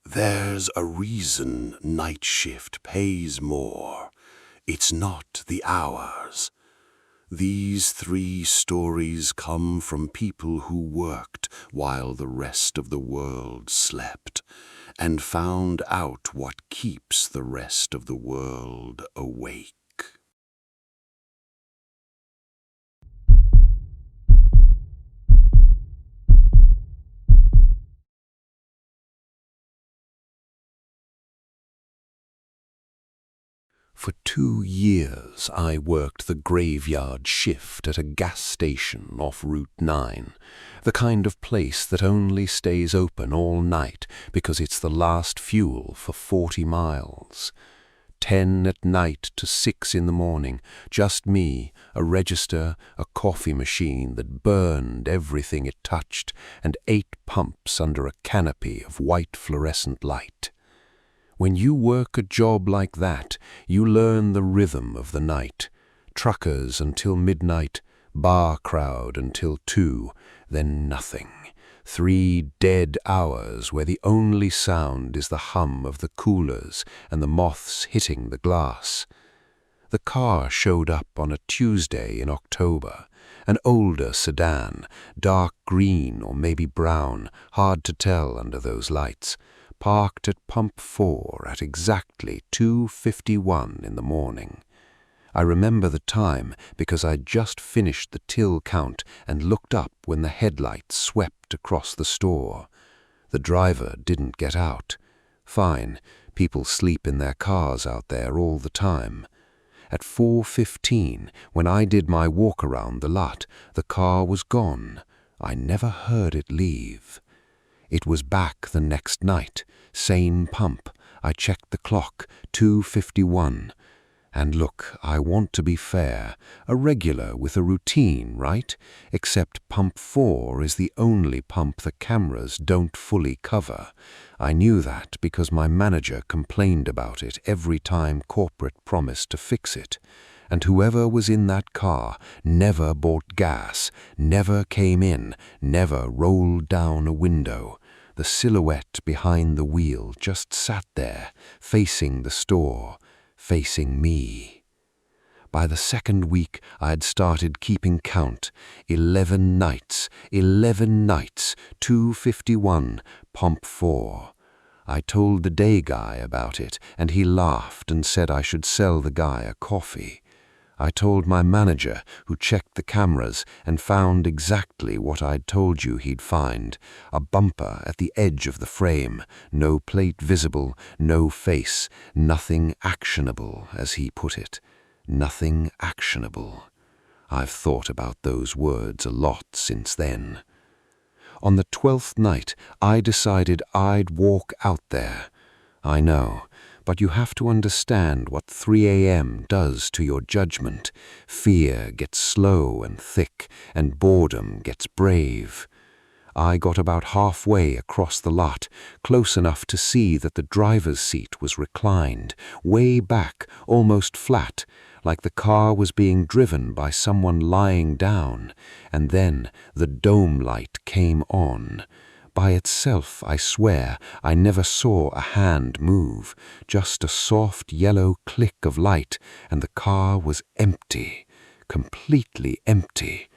There's a reason night shift pays more. It's not the hours. These 3 stories come from people who worked while the rest of the world slept, and found out what keeps the rest of the world awake. For 2 years I worked the graveyard shift at a gas station off Route 9, the kind of place that only stays open all night because it's the last fuel for 40 miles. 10 at night to 6 in the morning, just me, a register, a coffee machine that burned everything it touched, and 8 pumps under a canopy of white fluorescent light. When you work a job like that, you learn the rhythm of the night. Truckers until midnight, bar crowd until 2, then nothing. 3 dead hours where the only sound is the hum of the coolers and the moths hitting the glass. The car showed up on a Tuesday in October, an older sedan, dark green or maybe brown, hard to tell under those lights, parked at Pump 4 at exactly 2:51 in the morning. I remember the time because I'd just finished the till count and looked up when the headlights swept across the store. The driver didn't get out. Fine, people sleep in their cars out there all the time. At 4:15, when I did my walk around the lot, the car was gone. I never heard it leave. It was back the next night, same pump. I checked the clock, 2:51. And look, I want to be fair, a regular with a routine, right? Except Pump 4 is the only pump the cameras don't fully cover. I knew that because my manager complained about it every time corporate promised to fix it. And whoever was in that car never bought gas, never came in, never rolled down a window. The silhouette behind the wheel just sat there, facing the store, facing me. By the second week, I had started keeping count. 11 nights, 2:51, Pump 4. I told the day guy about it, and he laughed and said I should sell the guy a coffee. I told my manager, who checked the cameras and found exactly what I'd told you he'd find, a bumper at the edge of the frame, no plate visible, no face, nothing actionable, as he put it. Nothing actionable. I've thought about those words a lot since then. On the 12th night, I decided I'd walk out there. I know. But you have to understand what 3 a.m. does to your judgment. Fear gets slow and thick, and boredom gets brave. I got about halfway across the lot, close enough to see that the driver's seat was reclined, way back, almost flat, like the car was being driven by someone lying down, and then the dome light came on. By itself, I swear, I never saw a hand move, just a soft yellow click of light, and the car was empty, completely empty.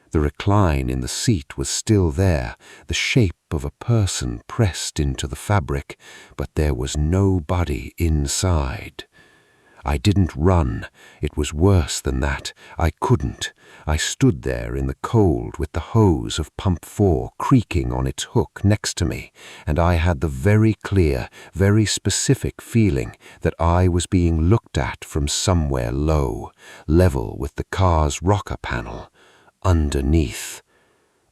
The recline in the seat was still there, the shape of a person pressed into the fabric, but there was nobody inside. I didn't run. It was worse than that. I couldn't. I stood there in the cold with the hose of Pump 4 creaking on its hook next to me, and I had the very clear, very specific feeling that I was being looked at from somewhere low, level with the car's rocker panel, underneath.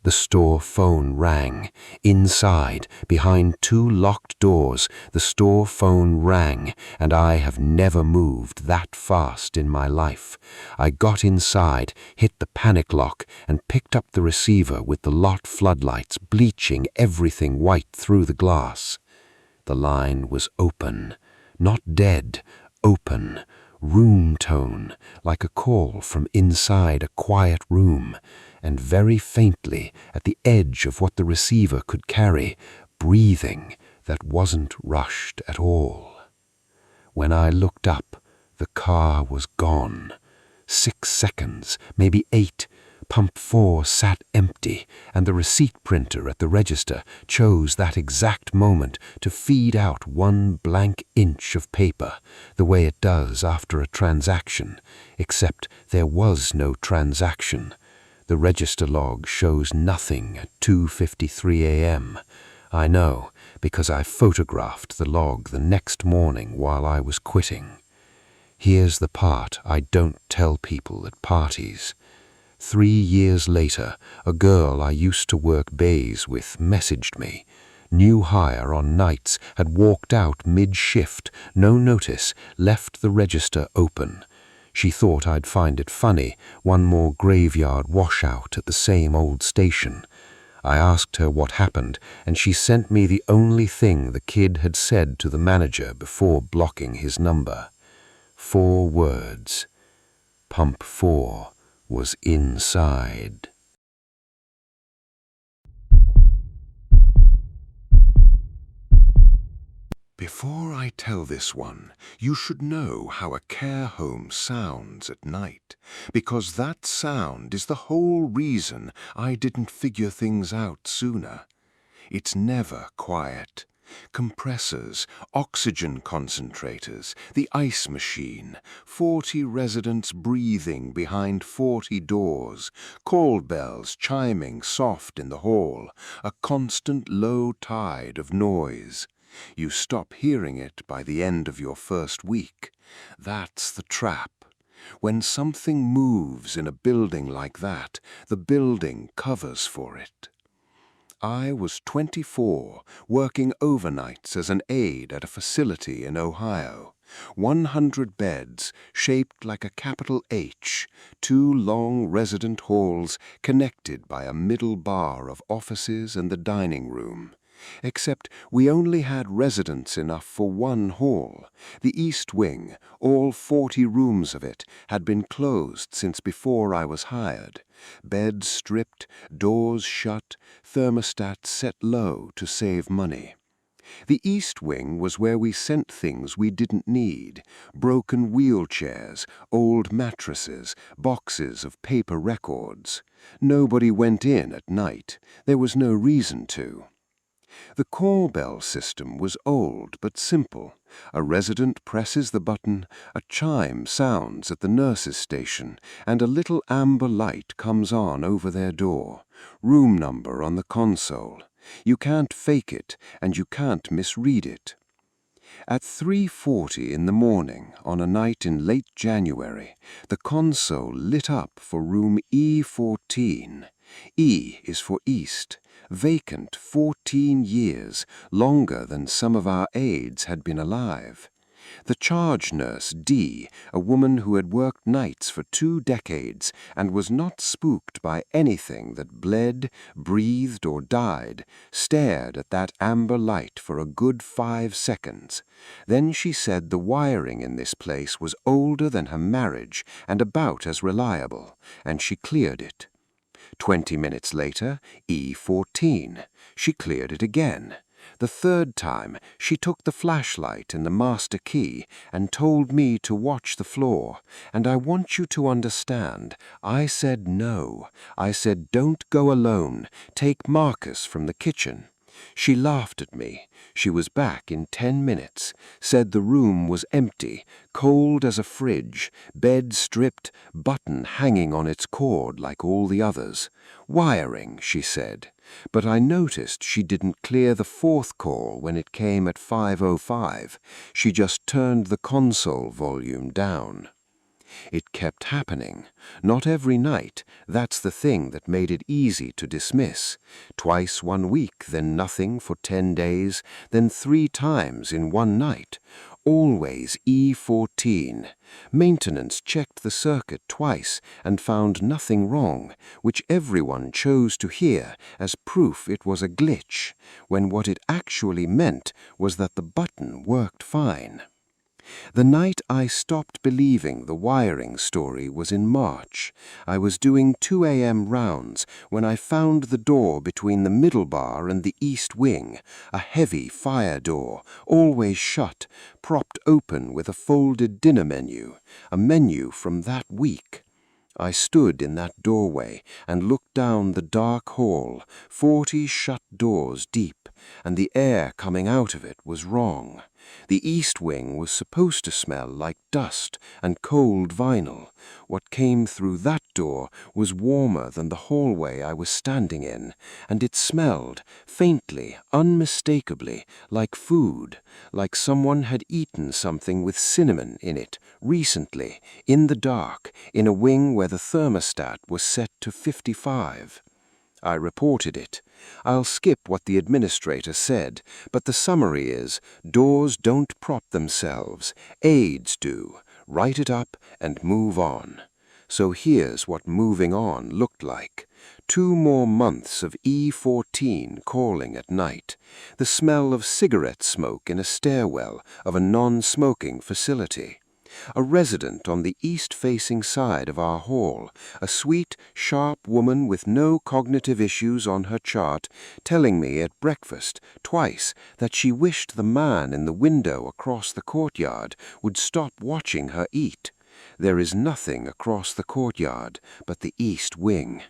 The store phone rang. Inside, behind 2 locked doors, the store phone rang, and I have never moved that fast in my life. I got inside, hit the panic lock, and picked up the receiver with the lot floodlights bleaching everything white through the glass. The line was open. Not dead, open. Room tone, like a call from inside a quiet room, and very faintly, at the edge of what the receiver could carry, breathing, that wasn't rushed at all. When I looked up, the car was gone. 6 seconds, maybe 8. Pump 4 sat empty, and the receipt printer at the register chose that exact moment to feed out 1 blank inch of paper, the way it does after a transaction, except there was no transaction. The register log shows nothing at 2:53 a.m. I know, because I photographed the log the next morning while I was quitting. Here's the part I don't tell people at parties. 3 years later, a girl I used to work bays with messaged me. New hire on nights, had walked out mid-shift, no notice, left the register open. She thought I'd find it funny, one more graveyard washout at the same old station. I asked her what happened, and she sent me the only thing the kid had said to the manager before blocking his number. 4 words. Pump 4 was inside. Before I tell this one, you should know how a care home sounds at night, because that sound is the whole reason I didn't figure things out sooner. It's never quiet. Compressors, oxygen concentrators, the ice machine, 40 residents breathing behind 40 doors, call bells chiming soft in the hall, a constant low tide of noise. You stop hearing it by the end of your first week. That's the trap. When something moves in a building like that, the building covers for it. I was 24, working overnights as an aide at a facility in Ohio. 100 beds, shaped like a capital H, 2 long resident halls connected by a middle bar of offices and the dining room. Except we only had residents enough for 1 hall. The east wing, all 40 rooms of it, had been closed since before I was hired. Beds stripped, doors shut, thermostat set low to save money. The east wing was where we sent things we didn't need: broken wheelchairs, old mattresses, boxes of paper records. Nobody went in at night. There was no reason to. The call bell system was old but simple. A resident presses the button, a chime sounds at the nurse's station, and a little amber light comes on over their door. Room number on the console. You can't fake it, and you can't misread it. At 3:40 in the morning, on a night in late January, the console lit up for room E14. E is for East. Vacant 14 years, longer than some of our aides had been alive. The charge nurse, D, a woman who had worked nights for 2 decades and was not spooked by anything that bled, breathed, or died, stared at that amber light for a good 5 seconds. Then she said the wiring in this place was older than her marriage and about as reliable, and she cleared it. 20 minutes later, E14. She cleared it again. The 3rd time, she took the flashlight and the master key and told me to watch the floor. And I want you to understand, I said no. I said, don't go alone. Take Marcus from the kitchen. She laughed at me. She was back in 10 minutes, said the room was empty, cold as a fridge, bed stripped, button hanging on its cord like all the others. Wiring, she said. But I noticed she didn't clear the 4th call when it came at 5:05. She just turned the console volume down. It kept happening. Not every night. That's the thing that made it easy to dismiss. Twice 1 week, then nothing for 10 days, then 3 times in 1 night. Always E14. Maintenance checked the circuit twice and found nothing wrong, which everyone chose to hear as proof it was a glitch, when what it actually meant was that the button worked fine. The night I stopped believing the wiring story was in March. I was doing 2 a.m. rounds when I found the door between the middle bar and the east wing, a heavy fire door, always shut, propped open with a folded dinner menu, a menu from that week. I stood in that doorway and looked down the dark hall, 40 shut doors deep, and the air coming out of it was wrong. The east wing was supposed to smell like dust and cold vinyl. What came through that door was warmer than the hallway I was standing in, and it smelled, faintly, unmistakably, like food, like someone had eaten something with cinnamon in it, recently, in the dark, in a wing where the thermostat was set to 55. I reported it. I'll skip what the administrator said, but the summary is, doors don't prop themselves, aides do. Write it up and move on. So here's what moving on looked like. 2 more months of E14 calling at night. The smell of cigarette smoke in a stairwell of a non-smoking facility. A resident on the east-facing side of our hall, a sweet, sharp woman with no cognitive issues on her chart, telling me at breakfast twice that she wished the man in the window across the courtyard would stop watching her eat. There is nothing across the courtyard but the east wing.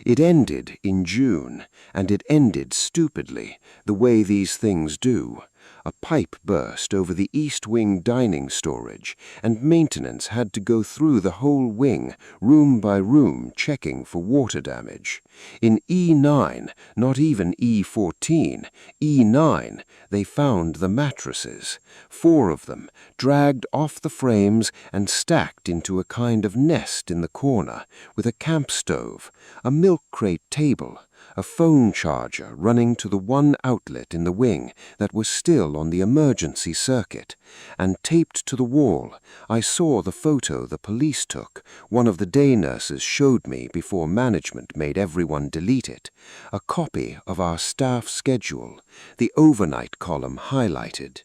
It ended in June, and it ended stupidly, the way these things do. A pipe burst over the east wing dining storage, and maintenance had to go through the whole wing, room by room, checking for water damage. In E9, not even E14, E9, they found the mattresses, 4 of them, dragged off the frames and stacked into a kind of nest in the corner, with a camp stove, a milk crate table, a phone charger running to the one outlet in the wing that was still on the emergency circuit, and taped to the wall, I saw the photo the police took, one of the day nurses showed me before management made everyone delete it, a copy of our staff schedule, the overnight column highlighted.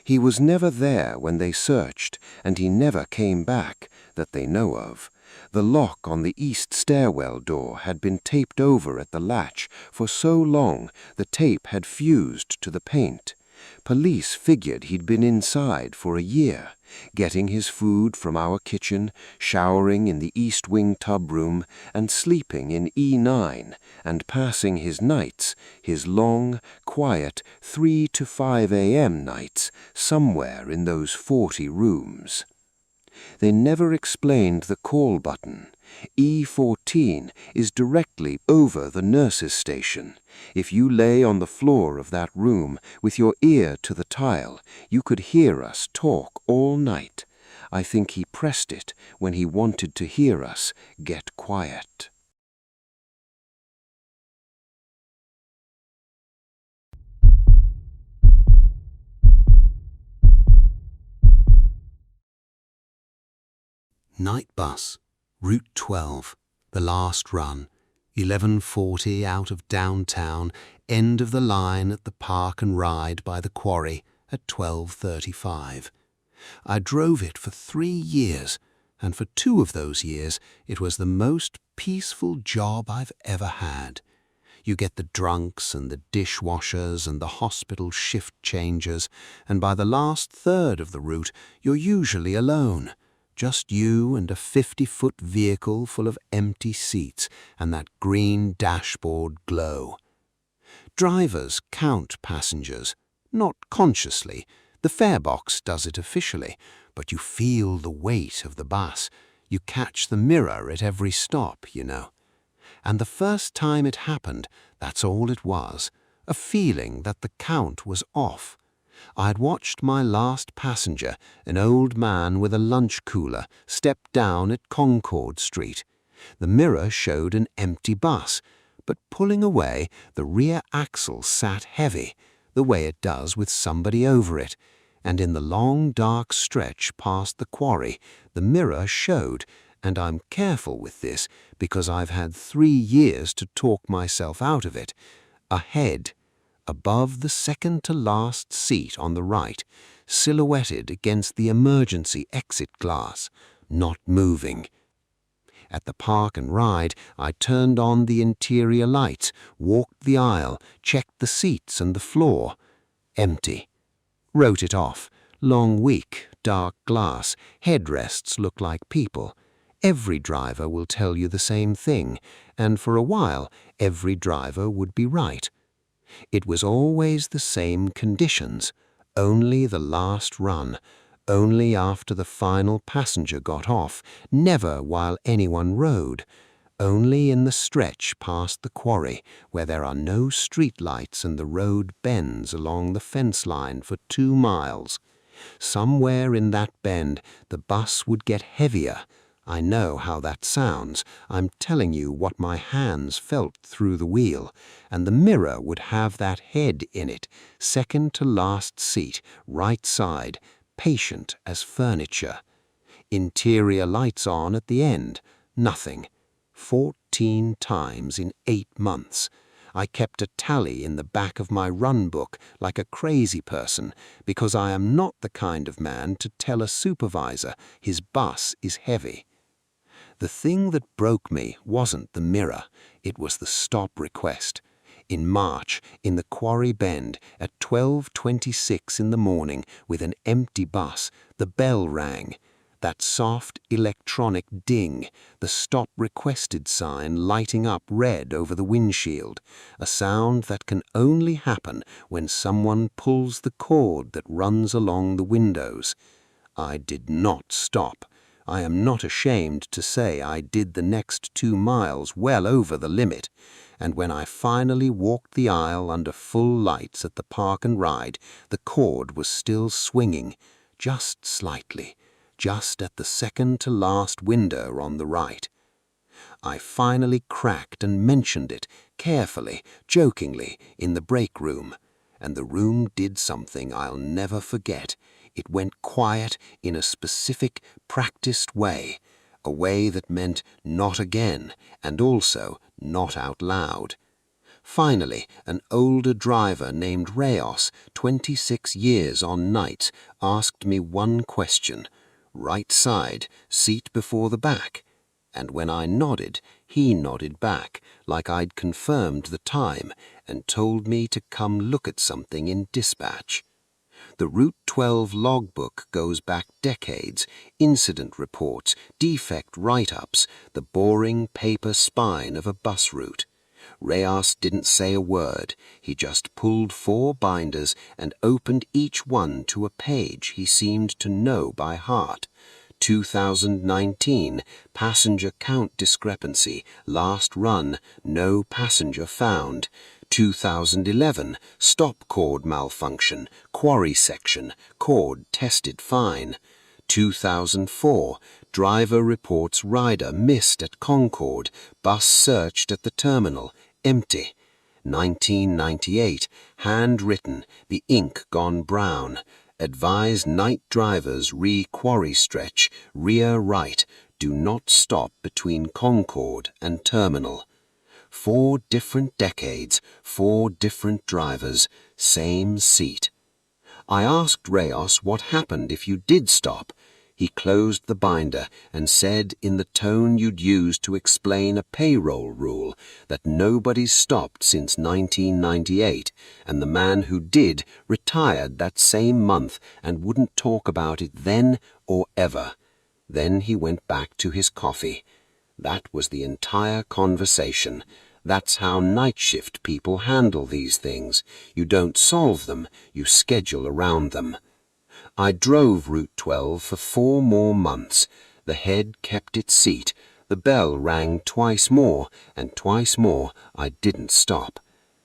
He was never there when they searched, and he never came back, that they know of. The lock on the east stairwell door had been taped over at the latch for so long the tape had fused to the paint. Police figured he'd been inside for a year, getting his food from our kitchen, showering in the east wing tub room, and sleeping in E9, and passing his nights, his long, quiet 3 to 5 a.m. nights, somewhere in those 40 rooms. They never explained the call button. E14 is directly over the nurse's station. If you lay on the floor of that room with your ear to the tile, you could hear us talk all night. I think he pressed it when he wanted to hear us get quiet. Night bus, Route 12, the last run, 11:40 out of downtown, end of the line at the park and ride by the quarry at 12:35. I drove it for 3 years, and for 2 of those years it was the most peaceful job I've ever had. You get the drunks and the dishwashers and the hospital shift changers, and by the last third of the route you're usually alone. Just you and a 50-foot vehicle full of empty seats and that green dashboard glow. Drivers count passengers, not consciously. The fare box does it officially, but you feel the weight of the bus. You catch the mirror at every stop, you know. And the first time it happened, that's all it was, a feeling that the count was off. I'd watched my last passenger, an old man with a lunch cooler, step down at Concord Street. The mirror showed an empty bus, but pulling away, the rear axle sat heavy, the way it does with somebody over it, and in the long dark stretch past the quarry, the mirror showed, and I'm careful with this because I've had 3 years to talk myself out of it, a head above the second-to-last seat on the right, silhouetted against the emergency exit glass, not moving. At the park and ride, I turned on the interior lights, walked the aisle, checked the seats and the floor. Empty. Wrote it off. Long week, dark glass, headrests look like people. Every driver will tell you the same thing, and for a while every driver would be right. It was always the same conditions, only the last run, only after the final passenger got off, never while anyone rode, only in the stretch past the quarry where there are no street lights and the road bends along the fence line for 2 miles. Somewhere in that bend the bus would get heavier. I know how that sounds. I'm telling you what my hands felt through the wheel, and the mirror would have that head in it, second to last seat, right side, patient as furniture. Interior lights on at the end, nothing. 14 times in 8 months. I kept a tally in the back of my run book like a crazy person because I am not the kind of man to tell a supervisor his bus is heavy. The thing that broke me wasn't the mirror, it was the stop request. In March, in the Quarry Bend, at 12:26 in the morning, with an empty bus, the bell rang. That soft electronic ding, the stop requested sign lighting up red over the windshield, a sound that can only happen when someone pulls the cord that runs along the windows. I did not stop. I am not ashamed to say I did the next 2 miles well over the limit, and when I finally walked the aisle under full lights at the park and ride, the cord was still swinging, just slightly, just at the second to last window on the right. I finally cracked and mentioned it, carefully, jokingly, in the break room, and the room did something I'll never forget. It went quiet in a specific, practiced way, a way that meant not again, and also not out loud. Finally, an older driver named Reyes, 26 years on nights, asked me one question. Right side, seat before the back. And when I nodded, he nodded back, like I'd confirmed the time, and told me to come look at something in dispatch. The Route 12 logbook goes back decades, incident reports, defect write-ups, the boring paper spine of a bus route. Reyes didn't say a word. He just pulled 4 binders and opened each one to a page he seemed to know by heart. 2019, passenger count discrepancy, last run, no passenger found. 2011, stop cord malfunction, quarry section, cord tested fine. 2004, driver reports rider missed at Concord, bus searched at the terminal, empty. 1998, handwritten, the ink gone brown. Advise night drivers re-quarry stretch, rear right, do not stop between Concord and terminal. 4 different decades, 4 different drivers, same seat. I asked Reyes what happened if you did stop. He closed the binder and said in the tone you'd use to explain a payroll rule that nobody's stopped since 1998, and the man who did retired that same month and wouldn't talk about it then or ever. Then he went back to his coffee. That was the entire conversation. That's how night shift people handle these things. You don't solve them, you schedule around them. I drove Route 12 for 4 more months. The head kept its seat. The bell rang twice more, and twice more I didn't stop.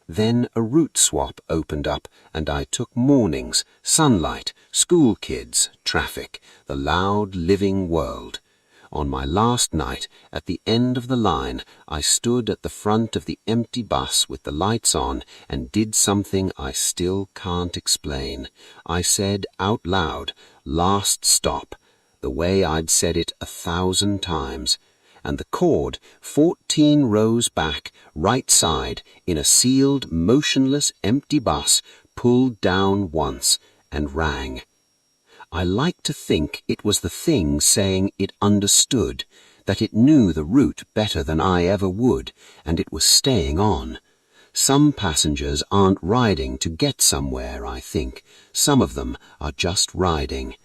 Then a route swap opened up, and I took mornings, sunlight, school kids, traffic, the loud, living world. On my last night, at the end of the line, I stood at the front of the empty bus with the lights on and did something I still can't explain. I said out loud, "Last stop," the way I'd said it 1,000 times. And the cord, 14 rows back, right side, in a sealed, motionless, empty bus, pulled down once and rang. I like to think it was the thing saying it understood, that it knew the route better than I ever would, and it was staying on. Some passengers aren't riding to get somewhere, I think. Some of them are just riding.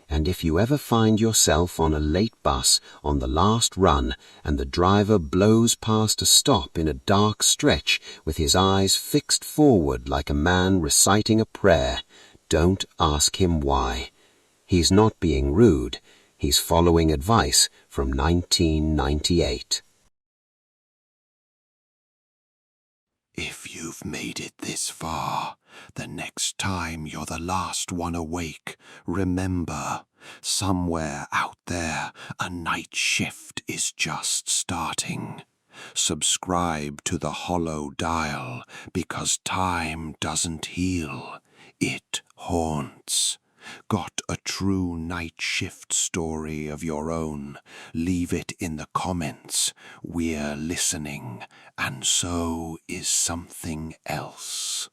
And if you ever find yourself on a late bus on the last run and the driver blows past a stop in a dark stretch with his eyes fixed forward like a man reciting a prayer, don't ask him why. He's not being rude. He's following advice from 1998. If you've made it this far, the next time you're the last one awake, remember, somewhere out there, a night shift is just starting. Subscribe to the hollow dial, because time doesn't heal, it haunts. Got a true night shift story of your own? Leave it in the comments. We're listening, and so is something else.